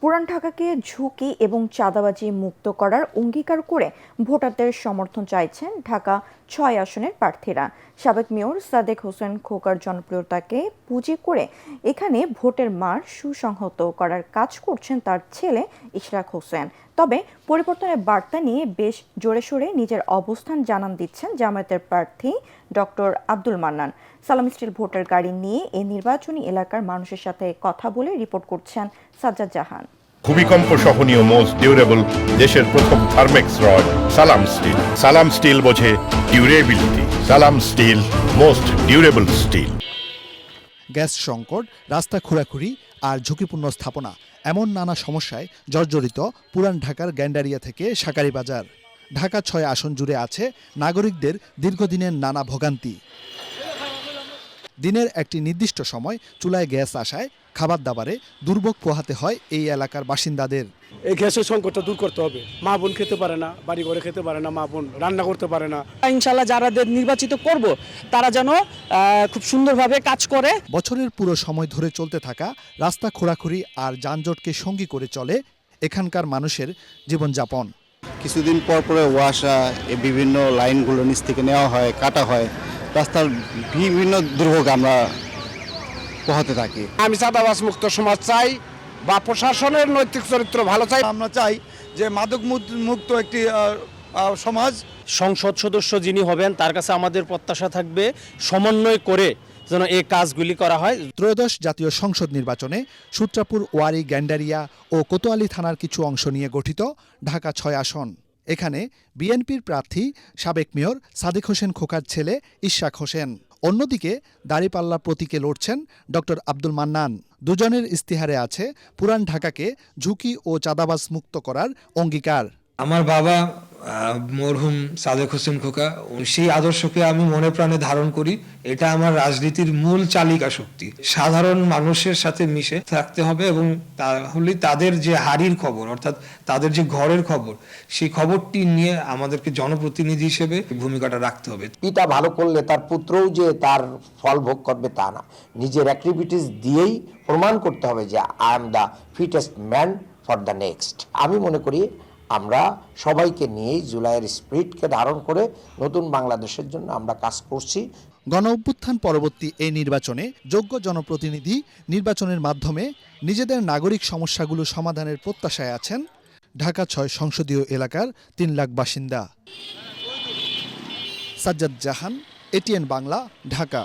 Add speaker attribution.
Speaker 1: পুরান ঢাকাকে ঝুঁকি এবং চাঁদাবাজি মুক্ত করার অঙ্গীকার করে ভোটারদের সমর্থন চাইছেন ঢাকা ৬ আসনের প্রার্থীরা। সাবেক মেয়র সাদেক হোসেন খোকার জনপ্রিয়তাকে পুঁজি করে এখানে ভোটের মার সুসংহত করার কাজ করছেন তার ছেলে ইশরাক হোসেন। তবে পরিবর্তনের বার্তা নিয়ে বেশ জোরেশোরে নিজের অবস্থান জানান দিচ্ছেন জামায়াতের প্রার্থী ডক্টর আব্দুল মান্নান। সালাম স্টিল ভোটার গাড়ি নিয়ে এই নির্বাচনী এলাকার মানুষের সাথে কথা বলে রিপোর্ট করছেন সাজ্জাদ জাহান।
Speaker 2: ভূমিকম্প সহনীয় মোস্ট ডিউরেবল দেশের প্রথম Thermex rod Salam steel. Salam steel বোঝে durability. Salam steel most durable steel.
Speaker 3: Gas সংকট, রাস্তা খোঁড়াখুড়ি আর ঝুঁকিপূর্ণ স্থাপনা এমন নানা সমস্যায় জর্জরিত পুরান ঢাকার গ্যান্ডারিয়া থেকে শাঁকারীবাজার। ঢাকা ৬ আসন জুড়ে আছে নাগরিকদের দীর্ঘদিনের নানা ভোগান্তি। দিনের একটি নির্দিষ্ট সময় চুলায় গ্যাস আসায় খাবার দাবারে দুর্ভোগ পোহাতে হয় এই এলাকার বাসিন্দাদের।
Speaker 4: এই গ্যাসের সংকটটা দূর করতে হবে। মা বোন খেতে পারে না, বাড়ি ঘরে খেতে পারে না, মা বোন রান্না করতে পারে না।
Speaker 5: ইনশাল্লাহ যারাদের নির্বাচিত করব তারা যেন খুব সুন্দরভাবে কাজ করে।
Speaker 3: বছরের পুরো সময় ধরে চলতে থাকা রাস্তা খোঁড়াখুড়ি আর যানজটকে সঙ্গী করে চলে এখানকার মানুষের জীবনযাপন।
Speaker 6: কিছুদিন পর পরে ওয়াসা বিভিন্ন লাইনগুলো নিচ থেকে নেওয়া হয়, কাটা হয়, রাস্তার বিভিন্ন দুর্ভোগ আমরা পোহাতে থাকি।
Speaker 4: আমি চাঁদাবাজ মুক্ত সমাজ চাই বা প্রশাসনের নৈতিক চরিত্র ভালো চাই।
Speaker 7: আমরা চাই যে মাদক মুক্ত একটি সমাজ।
Speaker 5: সংসদ সদস্য যিনি হবেন তার কাছে আমাদের প্রত্যাশা থাকবে সমন্বয় করে যেন এই কাজগুলি করা হয়।
Speaker 3: ত্রয়োদশ জাতীয় সংসদ নির্বাচনে সূত্রাপুর, ওয়ারী, গ্যান্ডারিয়া ও কোতোয়ালি থানার কিছু অংশ নিয়ে গঠিত ঢাকা ৬ আসন। এখানে বিএনপির প্রার্থী সাবেক মেয়র সাদেক হোসেন খোকার ছেলে ইশরাক হোসেন। অন্যদিকে দাঁড়িপাল্লা প্রতীকে লড়ছেন ডক্টর আব্দুল মান্নান। দুজনের ইস্তিহারে আছে পুরান ঢাকাকে ঝুঁকি ও চাঁদাবাজ মুক্ত করার অঙ্গীকার।
Speaker 8: আমার বাবা মরহুম সাদেক হোসেন খোকা, সেই আদর্শকে আমি মনে প্রাণে ধারণ করি। এটা আমার রাজনীতির মূল চালিকা শক্তি। সাধারণ মানুষের সাথে মিশে থাকতে হবে এবং তাহলে তাদের যে হাড়ির খবর, অর্থাৎ তাদের যে ঘরের খবর, সেই খবরটি নিয়ে আমাদেরকে জনপ্রতিনিধি হিসেবে ভূমিকাটা রাখতে হবে।
Speaker 9: পিতা ভালো করলে তার পুত্রও যে তার ফল ভোগ করবে তা না, নিজের অ্যাক্টিভিটিস দিয়েই প্রমাণ করতে হবে যে I am the fittest man for the next. আমি মনে করি আমরা সবাইকে নিয়েই জুলাইয়ের স্পিরিটকে ধারণ করে নতুন বাংলাদেশের জন্য আমরা কাজ করছি।
Speaker 3: গণঅভ্যুত্থান পরবর্তী এই নির্বাচনে যোগ্য জনপ্রতিনিধি নির্বাচনের মাধ্যমে নিজেদের নাগরিক সমস্যাগুলো সমাধানের প্রত্যাশায় আছেন ঢাকা ৬ সংসদীয় এলাকার ৩ লাখ বাসিন্দা। সাজ্জাদ জাহান, এটিএন বাংলা, ঢাকা।